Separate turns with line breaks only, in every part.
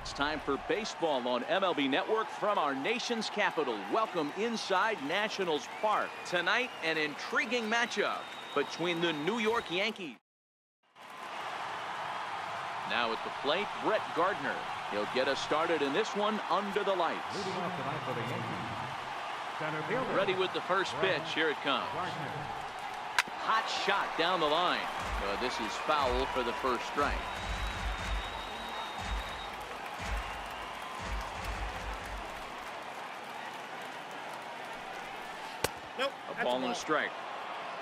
It's time for baseball on MLB Network from our nation's capital. Welcome inside Nationals Park. Tonight, an intriguing matchup between the New York Yankees. Now at the plate, Brett Gardner. He'll get us started in this one under the lights.
Leading off tonight for the Yankees, center fielder.
Ready with the first pitch. Here it comes. Hot shot down the line. This is foul for the first strike.
Nope,
a ball and a strike.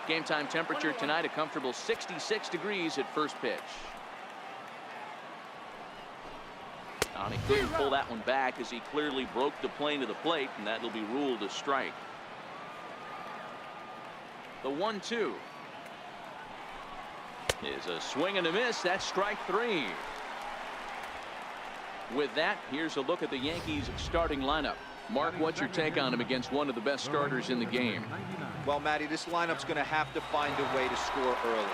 Game time temperature tonight, a comfortable 66 degrees at first pitch. He couldn't pull that one back as he clearly broke the plane to the plate, and that will be ruled a strike. The 1-2 is a swing and a miss. That's strike three. With that, here's a look at the Yankees starting lineup. Mark, what's your take on him against one of the best starters in the game?
Well, Matty, this lineup's going to have to find a way to score early.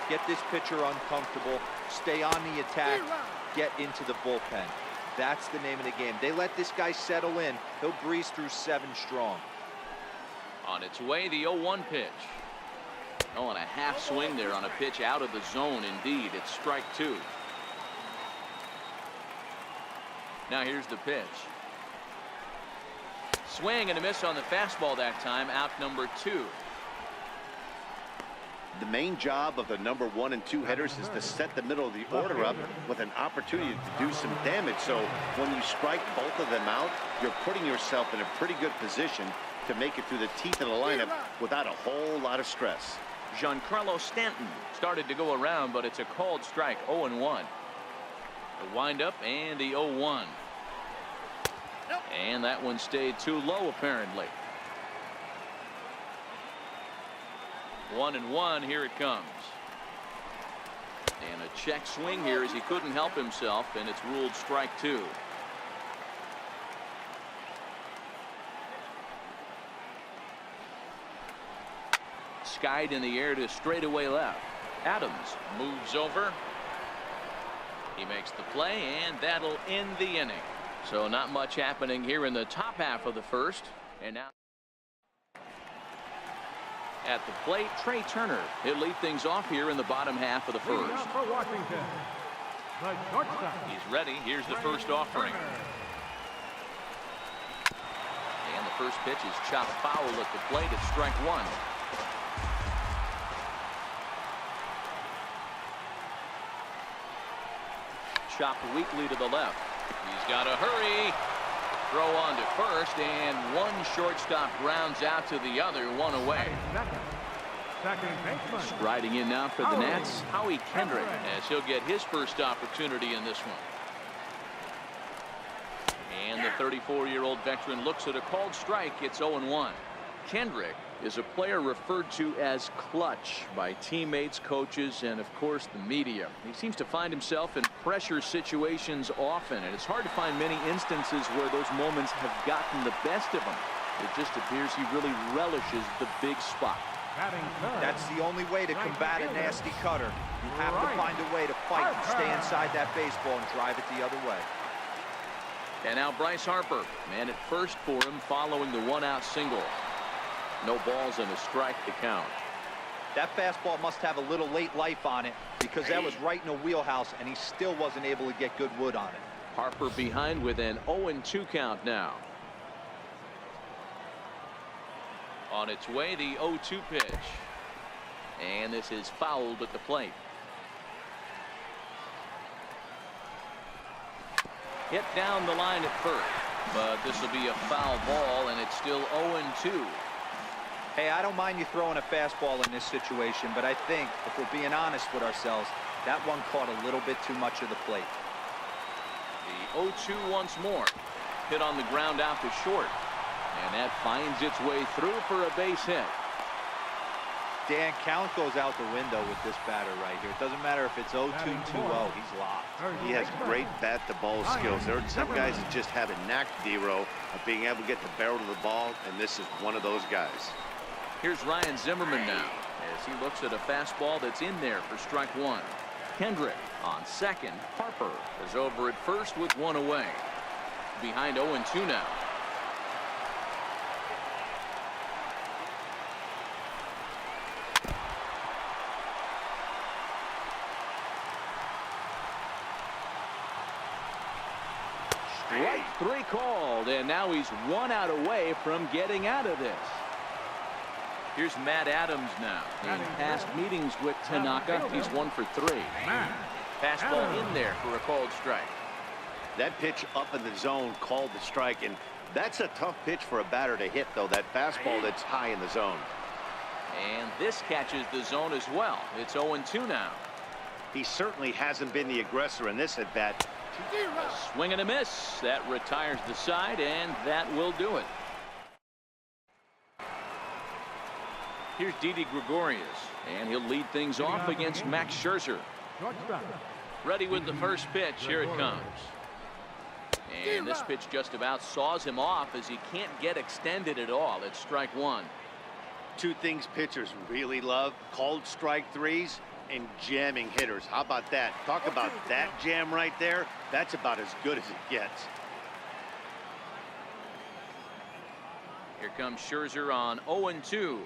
Get this pitcher uncomfortable, stay on the attack, get into the bullpen. That's the name of the game. They let this guy settle in. He'll breeze through 7 strong.
On its way, the 0-1 pitch. Oh, and a half swing there on a pitch out of the zone. Indeed, it's strike two. Now here's the pitch. Swing and a miss on the fastball that time. Out number 2.
The main job of the number 1 and 2 hitters is to set the middle of the order up with an opportunity to do some damage. So when you strike both of them out, you're putting yourself in a pretty good position to make it through the teeth of the lineup without a whole lot of stress.
Giancarlo Stanton started to go around, but it's a called strike. 0-1. The windup and the 0-1. And that one stayed too low, apparently. 1-1. Here it comes. And a check swing here as he couldn't help himself, and it's ruled strike two. Skied in the air to straightaway left. Adams moves over. He makes the play, and that'll end the inning. So not much happening here in the top half of the first. And now at the plate, Trey Turner. He'll lead things off here in the bottom half of the first. He's ready. Here's the first offering. And the first pitch is chopped foul at the plate. It's strike one. Chopped weakly to the left. He's got to hurry. Throw on to first, and one shortstop grounds out to the other, one away. Striding in now for the Nats, Howie Kendrick, as he'll get his first opportunity in this one. And the 34-year-old veteran looks at a called strike. It's 0-1. Kendrick is a player referred to as clutch by teammates, coaches, and of course the media. He seems to find himself in pressure situations often, and it's hard to find many instances where those moments have gotten the best of him. It just appears he really relishes the big spot.
That's the only way to combat a nasty cutter. You have to find a way to fight and stay inside that baseball and drive it the other way.
And now Bryce Harper, man at first for him following the one-out single. No balls and a strike to count.
That fastball must have a little late life on it because that was right in a wheelhouse, and he still wasn't able to get good wood on it.
Harper behind with an 0-2 count now. On its way, the 0-2 pitch. And this is fouled at the plate. Hit down the line at first, but this will be a foul ball, and it's still 0-2.
Hey, I don't mind you throwing a fastball in this situation, but I think, if we're being honest with ourselves, that one caught a little bit too much of the plate.
The 0-2 once more. Hit on the ground out to short. And that finds its way through for a base hit.
Dan, count goes out the window with this batter right here. It doesn't matter if it's 0-2, 2-0. He's locked.
He has great bat-to-ball skills. There are some guys that just have a knack, D-Row, of being able to get the barrel of the ball, and this is one of those guys.
Here's Ryan Zimmerman now as he looks at a fastball that's in there for strike one. Kendrick. On second, Harper is over at first with one away. Behind 0-2 now. Strike three called, and now he's 1 out away from getting out of this. Here's Matt Adams now. In past meetings with Tanaka, he's 1 for 3. Fastball in there for a called strike.
That pitch up in the zone called the strike, and that's a tough pitch for a batter to hit, though, that fastball that's high in the zone.
And this catches the zone as well. It's 0-2 now.
He certainly hasn't been the aggressor in this at bat.
A swing and a miss. That retires the side, and that will do it. Here's Didi Gregorius, and he'll lead things off against Max Scherzer. Ready with the first pitch. Here it comes. And this pitch just about saws him off as he can't get extended at all. It's strike one.
Two things pitchers really love: called strike threes and jamming hitters. How about that? Talk about that jam right there. That's about as good as it gets.
Here comes Scherzer on 0-2.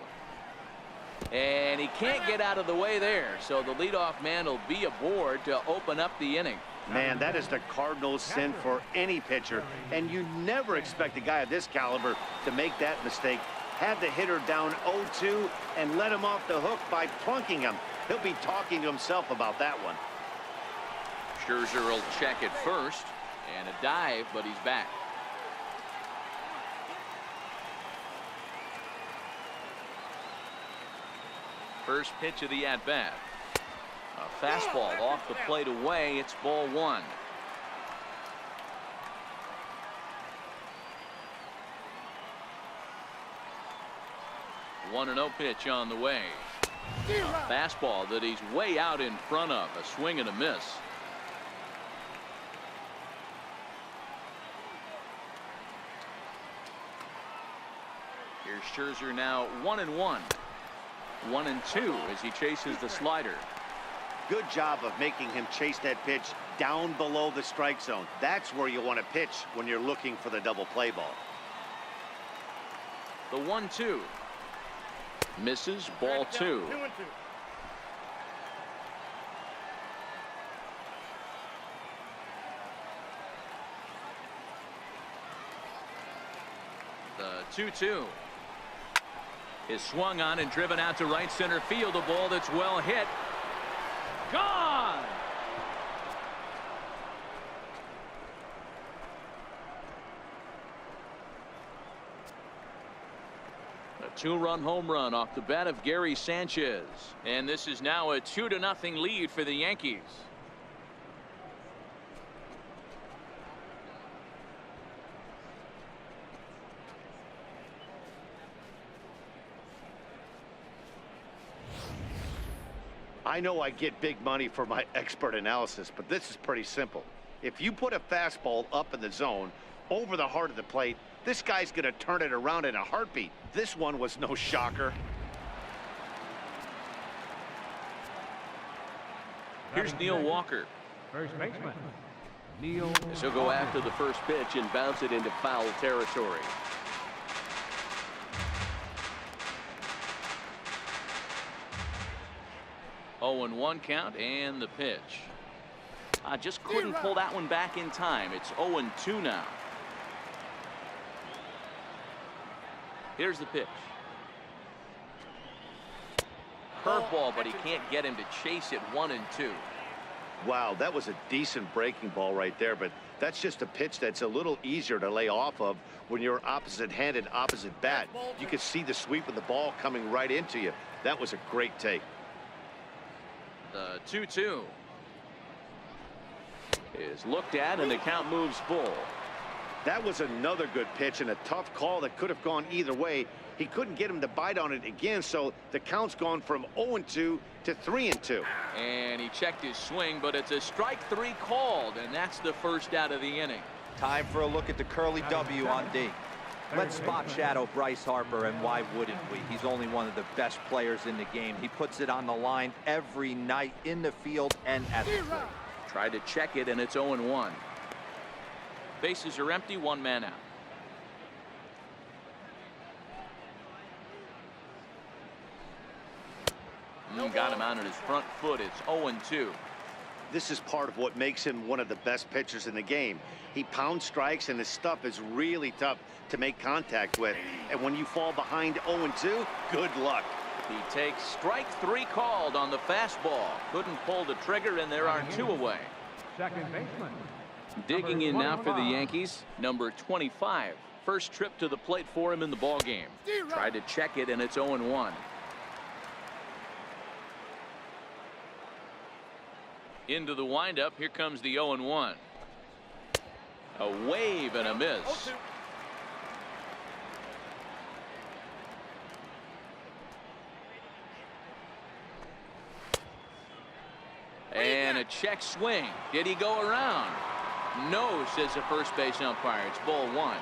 And he can't get out of the way there, so the leadoff man will be aboard to open up the inning.
Man, that is the Cardinals' sin for any pitcher, and you never expect a guy of this caliber to make that mistake. Have the hitter down 0-2 and let him off the hook by plunking him. He'll be talking to himself about that one.
Scherzer will check at first, and a dive, but he's back. First pitch of the at-bat. A fastball off the plate away. It's ball one. One and 0 pitch on the way. A fastball that he's way out in front of. A swing and a miss. Here's Scherzer now 1-1. 1-2 as he chases the slider.
Good job of making him chase that pitch down below the strike zone. That's where you want to pitch when you're looking for the double play ball.
The 1-2 misses, ball two. The 2-2 is swung on and driven out to right center field. A ball that's well hit. Gone! A 2-run home run off the bat of Gary Sanchez. And this is now a 2-0 lead for the Yankees.
I know I get big money for my expert analysis, but this is pretty simple. If you put a fastball up in the zone over the heart of the plate, this guy's going to turn it around in a heartbeat. This one was no shocker.
Here's Neil Walker.
First baseman, Neil.
He'll go after the first pitch and bounce it into foul territory. Oh, and 1 count, and the pitch. I just couldn't pull that one back in time. It's 0-2 now. Here's the pitch. Curveball, but he can't get him to chase it. 1-2.
Wow, that was a decent breaking ball right there, but that's just a pitch that's a little easier to lay off of when you're opposite-handed, opposite bat. You could see the sweep of the ball coming right into you. That was a great take.
The 2-2 is looked at, and the count moves full.
That was another good pitch and a tough call that could have gone either way. He couldn't get him to bite on it again, so the count's gone from 0-2 to 3-2.
And he checked his swing, but it's a strike three called, and that's the first out of the inning.
Time for a look at the curly W on D. Let's spot shadow Bryce Harper, and why wouldn't we? He's only one of the best players in the game. He puts it on the line every night in the field and at the plate.
Tried to check it, and it's 0-1. Bases are empty, one man out. Got him out on his front foot. It's 0-2.
This is part of what makes him one of the best pitchers in the game. He pounds strikes, and his stuff is really tough to make contact with. And when you fall behind 0-2, good luck.
He takes strike 3 called on the fastball. Couldn't pull the trigger, and there are 2 away.
Second baseman.
Digging in now for the Yankees, number 25. First trip to the plate for him in the ball game. Tried to check it, and it's 0-1. Into the windup. Here comes the 0-1. A wave and a miss. And a check swing. Did he go around? No, says the first base umpire. It's ball 1.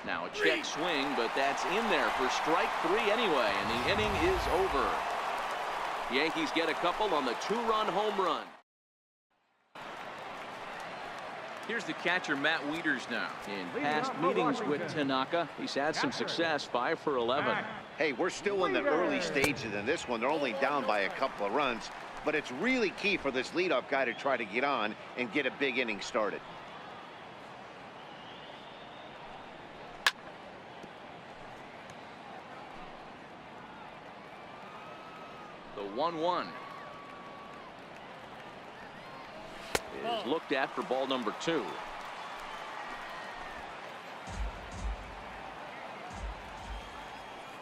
Now a check swing, but that's in there for strike 3 anyway, and the inning is over. Yankees get a couple on the 2-run home run. Here's the catcher, Matt Wieters, now. In past meetings with Tanaka, he's had some success, 5 for 11.
Hey, we're still in the early stages in this one. They're only down by a couple of runs, but it's really key for this leadoff guy to try to get on and get a big inning started.
The 1-1 is looked at for ball number 2.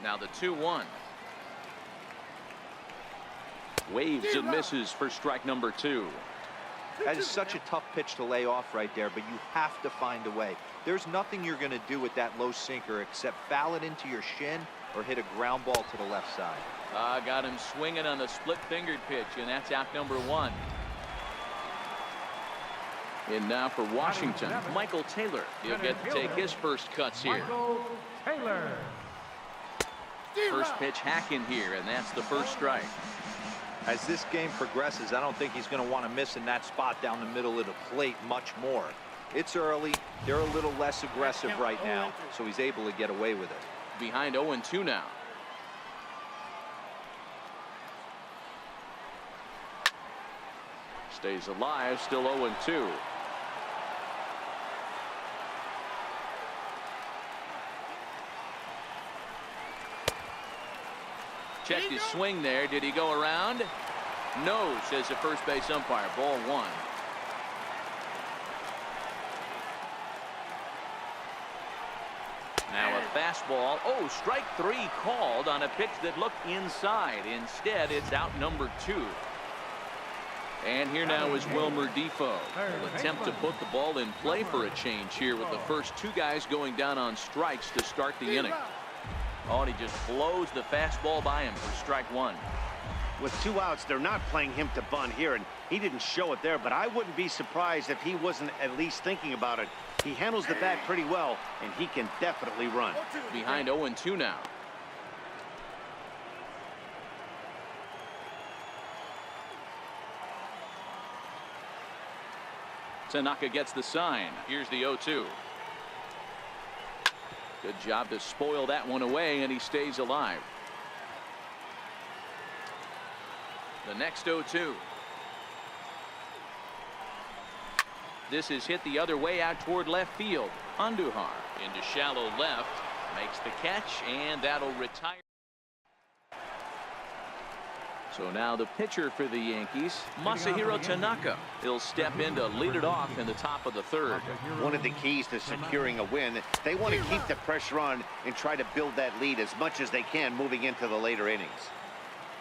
Now the 2-1. Waves and misses for strike number 2.
That is such a tough pitch to lay off right there, but you have to find a way. There's nothing you're going to do with that low sinker except foul it into your shin or hit a ground ball to the left side.
Got him swinging on the split-fingered pitch, and that's out number 1. And now for Washington, Michael Taylor. He'll get to take his first cuts here.
Michael Taylor.
First pitch hacking here, and that's the first strike.
As this game progresses, I don't think he's going to want to miss in that spot down the middle of the plate much more. It's early. They're a little less aggressive right now, so he's able to get away with it.
Behind 0-2 now. Stays alive, still 0-2. Checked his swing there. Did he go around? No, says the first base umpire. Ball 1. Now a fastball. Oh, strike 3 called on a pitch that looked inside. Instead, it's out number 2. And here now is Wilmer Defoe. Will attempt to put the ball in play for a change here with the first 2 guys going down on strikes to start the inning. Oh, and he just blows the fastball by him for strike 1.
With 2 outs, they're not playing him to bunt here, and he didn't show it there, but I wouldn't be surprised if he wasn't at least thinking about it. He handles the bat pretty well, and he can definitely run.
Behind 0-2 now. Tanaka gets the sign. Here's the 0-2. Good job to spoil that one away, and he stays alive. The next 0-2. This is hit the other way out toward left field. Andujar into shallow left. Makes the catch, and that'll retire. So now the pitcher for the Yankees, Masahiro Tanaka. He'll step in to lead it off in the top of the 3rd.
One of the keys to securing a win, they want to keep the pressure on and try to build that lead as much as they can moving into the later innings.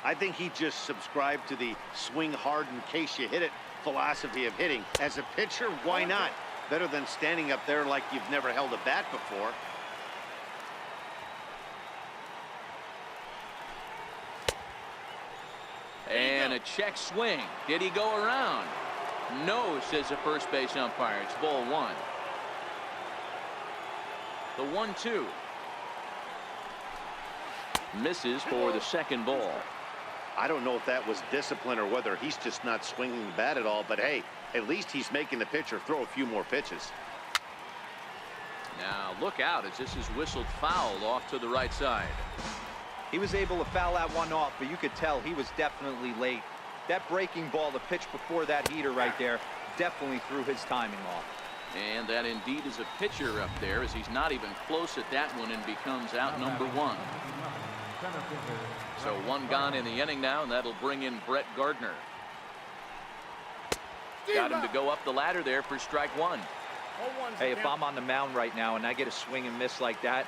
I think he just subscribed to the swing hard in case you hit it philosophy of hitting. As a pitcher, why not? Better than standing up there like you've never held a bat before.
And a check swing. Did he go around? No, says the first base umpire. It's ball one. The 1-2. Misses for the second ball.
I don't know if that was discipline or whether he's just not swinging the bat at all, but hey, at least he's making the pitcher throw a few more pitches.
Now look out as this is whistled foul off to the right side.
He was able to foul that one off, but you could tell he was definitely late. That breaking ball, the pitch before that heater right there, definitely threw his timing off.
And that indeed is a pitcher up there, as he's not even close at that one and becomes out number one. So one gone in the inning now, and that'll bring in Brett Gardner. Got him to go up the ladder there for strike one.
Hey, if I'm on the mound right now and I get a swing and miss like that,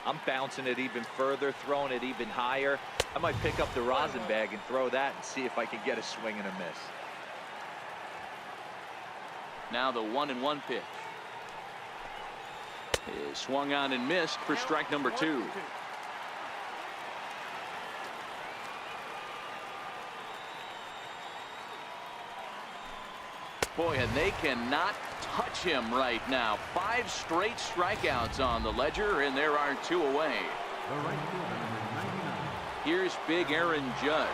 I'm bouncing it even further, throwing it even higher. I might pick up the rosin bag and throw that and see if I can get a swing and a miss.
Now the 1-1 pitch is swung on and missed for strike number two. Boy, and they cannot touch him right now. 5 straight strikeouts on the ledger, and there are 2 away. Here's big Aaron Judge.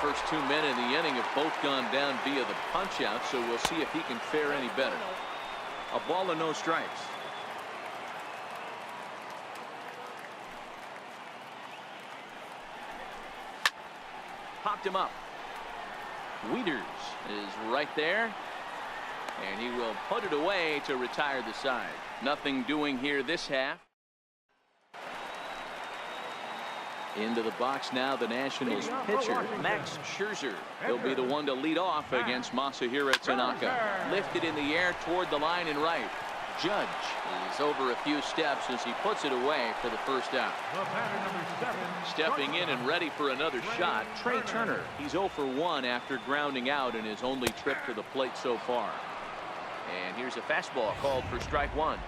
First 2 men in the inning have both gone down via the punch out, so we'll see if he can fare any better. A ball and no strikes. Popped him up. Wieters is right there, and he will put it away to retire the side. Nothing doing here this half. Into the box now, the Nationals pitcher, Max Scherzer. He'll be the one to lead off against Masahiro Tanaka. Lifted in the air toward the line and right. Judge is over a few steps as he puts it away for the first out. Stepping in and ready for another shot, Trey Turner. He's 0 for 1 after grounding out in his only trip to the plate so far. And here's a fastball called for strike one.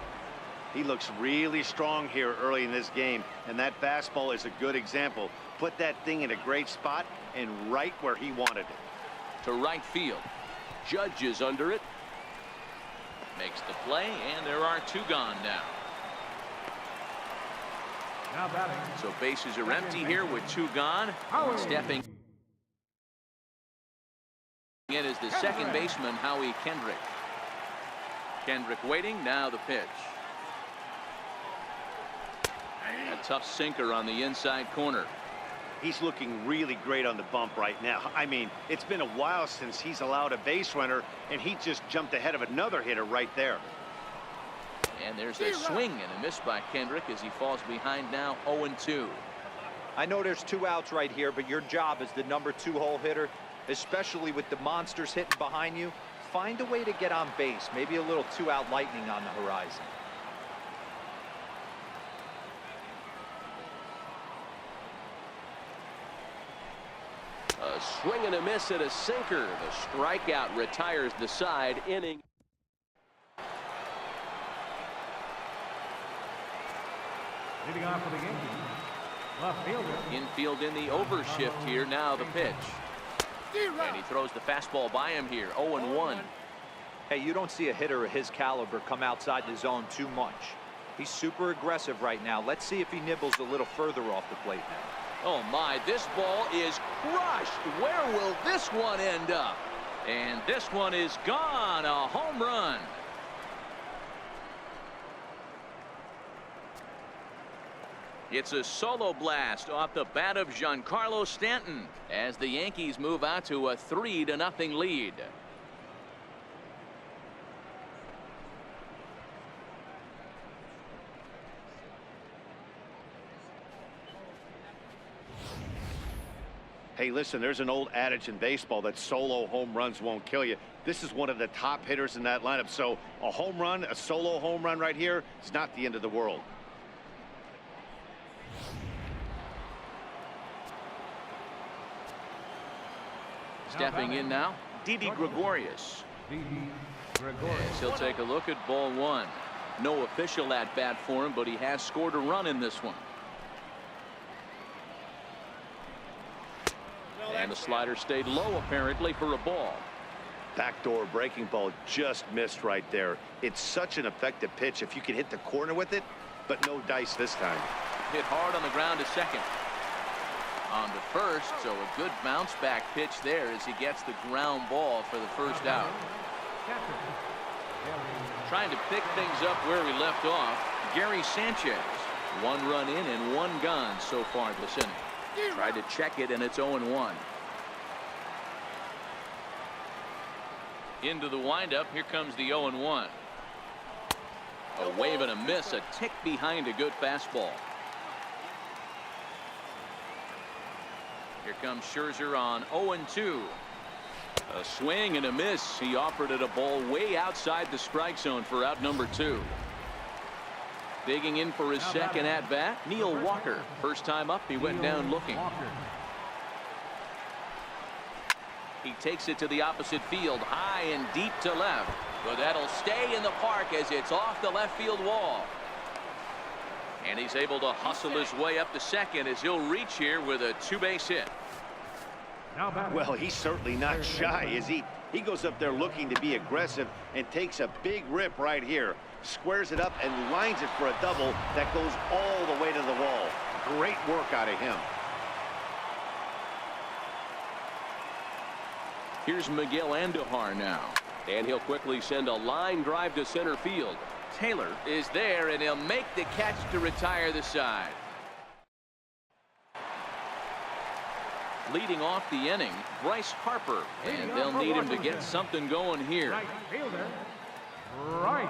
He looks really strong here early in this game, and that fastball is a good example. Put that thing in a great spot and right where he wanted it.
To right field. Judge is under it. Makes the play, and there are 2 gone now. So bases are empty here with 2 gone. Stepping in is the second baseman, Howie Kendrick. Kendrick waiting, now the pitch. A tough sinker on the inside corner.
He's looking really great on the bump right now. I mean, it's been a while since he's allowed a base runner, and he just jumped ahead of another hitter right there.
And there's a swing and a miss by Kendrick as he falls behind now 0-2.
I know there's 2 outs right here, but your job as the number 2 hole hitter, especially with the monsters hitting behind you, find a way to get on base. Maybe a little 2-out lightning on the horizon.
A swing and a miss at a sinker. The strikeout retires the side. Inning.
Leading off for the game, left fielder.
Infield in the overshift here. Now the pitch. And he throws the fastball by him here. 0-1.
Hey, you don't see a hitter of his caliber come outside the zone too much. He's super aggressive right now. Let's see if he nibbles a little further off the plate now.
Oh my, this ball is crushed. Where will this one end up? And this one is gone. A home run. It's a solo blast off the bat of Giancarlo Stanton as the Yankees move out to a 3-0 lead.
Hey, listen, there's an old adage in baseball that solo home runs won't kill you. This is one of the top hitters in that lineup. So a home run, a solo home run right here is not the end of the world.
Stepping in now, Didi Gregorius. Yes, he'll take a look at ball one. No official at bat for him, but he has scored a run in this one. And the slider stayed low apparently for a ball.
Backdoor breaking ball just missed right there. It's such an effective pitch if you can hit the corner with it, but no dice this time.
Hit hard on the ground to second. On to first, so a good bounce back pitch there as he gets the ground ball for the first out. Trying to pick things up where we left off, Gary Sanchez. 1 run in and 1 gone so far this inning. Tried to check it, and it's 0-1. Into the windup, here comes the 0-1. A wave and a miss, a tick behind a good fastball. Here comes Scherzer on 0-2. A swing and a miss. He offered it a ball way outside the strike zone for out number 2. Digging in for his second at bat, Neil Walker. First time up, he went down looking. He takes it to the opposite field, high and deep to left. But that'll stay in the park as it's off the left field wall. And he's able to hustle his way up to second as he'll reach here with a 2-base hit.
Well, he's certainly not shy, is he? He goes up there looking to be aggressive and takes a big rip right here. Squares it up and lines it for a double that goes all the way to the wall. Great work out of him.
Here's Miguel Andujar now. And he'll quickly send a line drive to center field. Taylor is there, and he'll make the catch to retire the side. Leading off the inning, Bryce Harper. And they'll need him to get something going here.
Right fielder, Bryce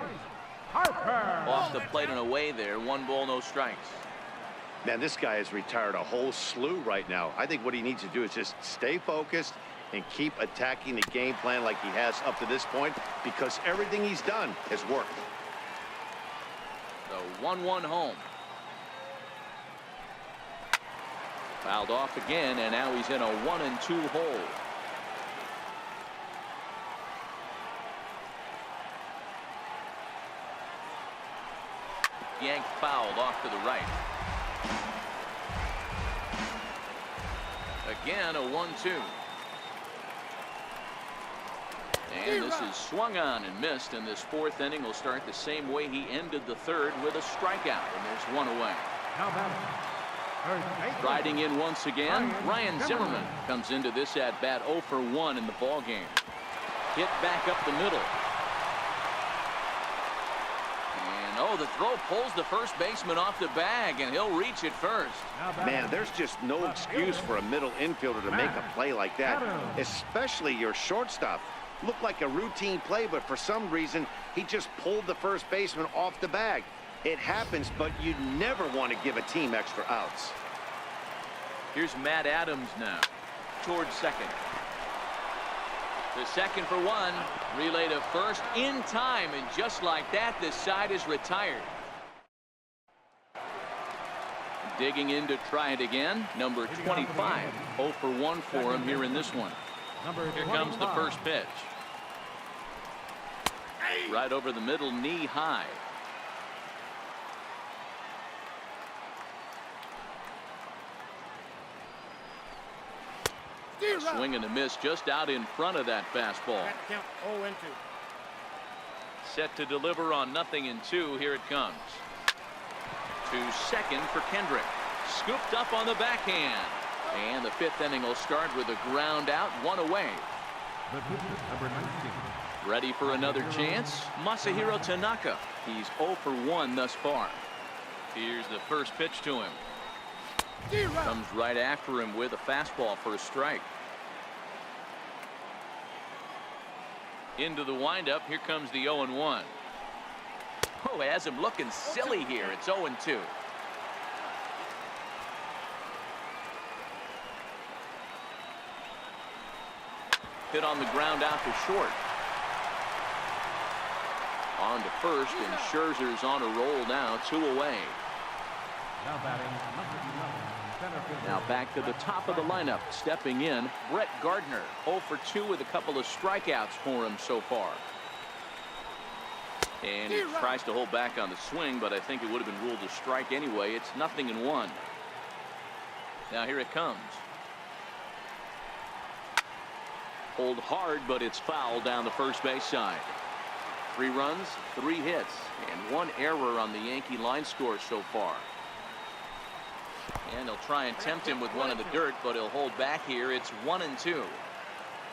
Harper.
Off the plate and away there. 1 ball, no strikes.
Man, this guy has retired a whole slew right now. I think what he needs to do is just stay focused and keep attacking the game plan like he has up to this point, because everything he's done has worked.
The 1-1 home. Fouled off again, and now he's in a 1-2 hole. Yanked fouled off to the right. Again, a 1-2. And this is swung on and missed, and this 4th inning will start the same way he ended the 3rd with a strikeout, and there's 1 away. Riding in once again, Ryan Zimmerman comes into this at bat 0 for 1 in the ball game. Hit back up the middle. And oh, the throw pulls the first baseman off the bag, and he'll reach it first.
Man, there's just no excuse for a middle infielder to make a play like that, especially your shortstop. Looked like a routine play, but for some reason, he just pulled the first baseman off the bag. It happens, but you never want to give a team extra outs.
Here's Matt Adams now towards second. The second for 1. Relay to first in time, and just like that, this side is retired. Digging in to try it again, number 25. 0 for 1 for him here in this one. Here comes the first pitch. Right over the middle, knee high. Swing and a miss just out in front of that fastball. Set to deliver on 0-2. Here it comes. To second for Kendrick. Scooped up on the backhand. And the 5th inning will start with a ground out, 1 away.
Number 19.
Ready for another chance? Masahiro Tanaka. He's 0 for 1 thus far. Here's the first pitch to him. Comes right after him with a fastball for a strike. Into the windup. Here comes the 0-1. Oh, has him looking silly here. It's 0-2. Hit on the ground out to short. On to first, and Scherzer's on a roll now, 2 away.
Now batting, number 11, center fielder.
Now back to the top of the lineup, stepping in, Brett Gardner. 0 for 2 with a couple of strikeouts for him so far. And he tries to hold back on the swing, but I think it would have been ruled a strike anyway. It's 0-1. Now here it comes. Pulled hard, but it's foul down the first base side. 3 runs, 3 hits, and 1 error on the Yankee line score so far. And they'll try and tempt him with one in the dirt, but he'll hold back here. It's 1-2.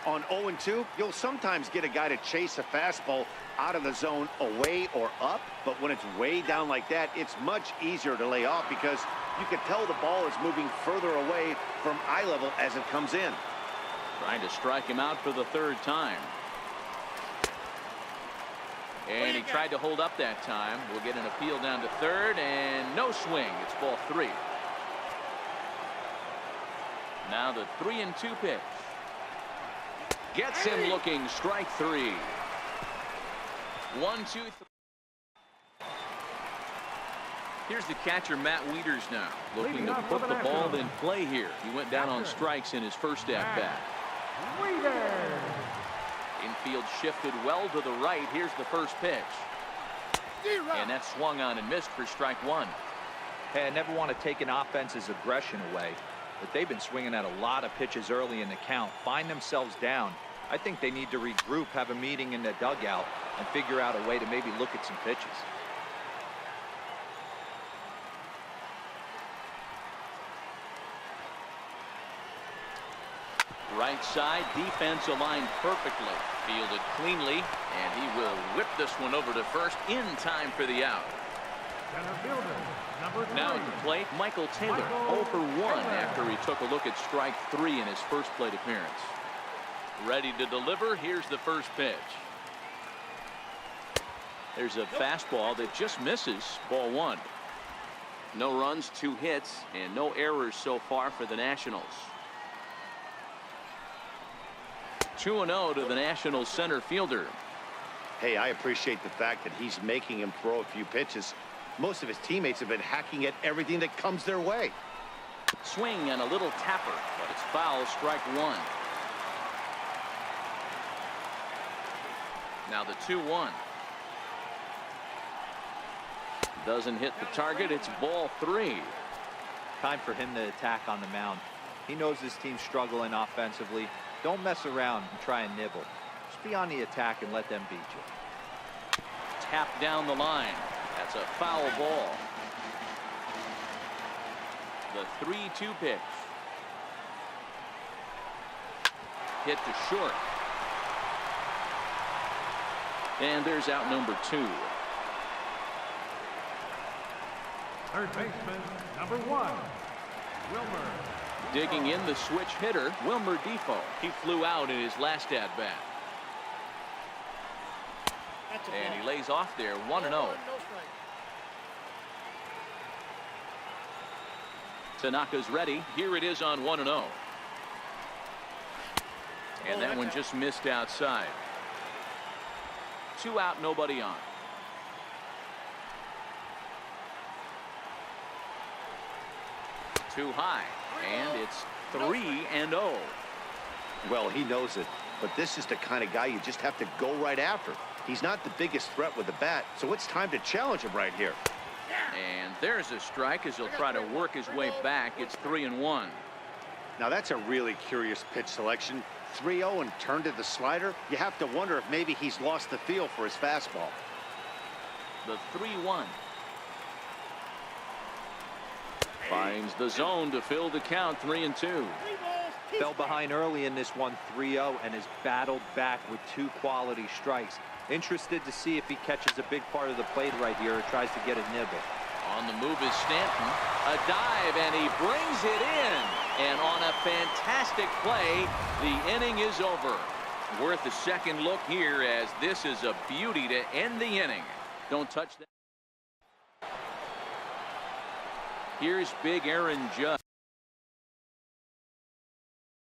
On 0-2, you'll sometimes get a guy to chase a fastball out of the zone away or up, but when it's way down like that, it's much easier to lay off because you can tell the ball is moving further away from eye level as it comes in.
Trying to strike him out for the 3rd time. And he tried to hold up that time. We'll get an appeal down to 3rd, and no swing. It's ball 3. Now the 3-2 pitch. Gets him looking. Strike 3. 1, 2, 3. Here's the catcher, Matt Wieters, now looking to put the ball in play here. He went down on strikes in his first at-bat. Infield shifted well to the right. Here's the first pitch. And that swung on and missed for strike 1.
Hey, I never want to take an offense's aggression away, but they've been swinging at a lot of pitches early in the count, find themselves down. I think they need to regroup, have a meeting in the dugout, and figure out a way to maybe look at some pitches.
Right side, defense aligned perfectly. Fielded cleanly, and he will whip this one over to first in time for the out. Now at the plate, Michael Taylor, 0 for 1 after he took a look at strike 3 in his first plate appearance. Ready to deliver. Here's the first pitch. There's a fastball that just misses. Ball 1. No runs, 2 hits, and no errors so far for the Nationals. 2-0 to the Nationals center fielder.
Hey, I appreciate the fact that he's making him throw a few pitches. Most of his teammates have been hacking at everything that comes their way.
Swing and a little tapper, but it's foul. Strike 1. Now the 2-1. Doesn't hit the target. It's ball 3.
Time for him to attack on the mound. He knows his team's struggling offensively. Don't mess around and try and nibble. Just be on the attack and let them beat you.
Tap down the line. That's a foul ball. The 3-2 pitch. Hit to short. And there's out number 2.
Third baseman, number 1, Wilmer.
Digging in the switch hitter, Wilmer Defoe. He flew out in his last at-bat. And he lays off there, 1-0. Tanaka's ready. Here it is on 1-0. And that one just missed outside. 2 out, nobody on. Too high, and it's 3-0.
Well, he knows it, but this is the kind of guy you just have to go right after. He's not the biggest threat with the bat, so it's time to challenge him right here.
And there's a strike as he'll try to work his way back. It's 3-1.
Now that's a really curious pitch selection. 3-0 and turned to the slider. You have to wonder if maybe he's lost the feel for his fastball.
The 3-1. Finds the zone to fill the count. 3-2.
Fell behind early in this one, 3-0, and has battled back with 2 quality strikes. Interested to see if he catches a big part of the plate right here or tries to get a nibble.
On the move is Stanton. A dive, and he brings it in. And on a fantastic play, the inning is over. Worth a second look here, as this is a beauty to end the inning. Don't touch that. Here's big Aaron Judge.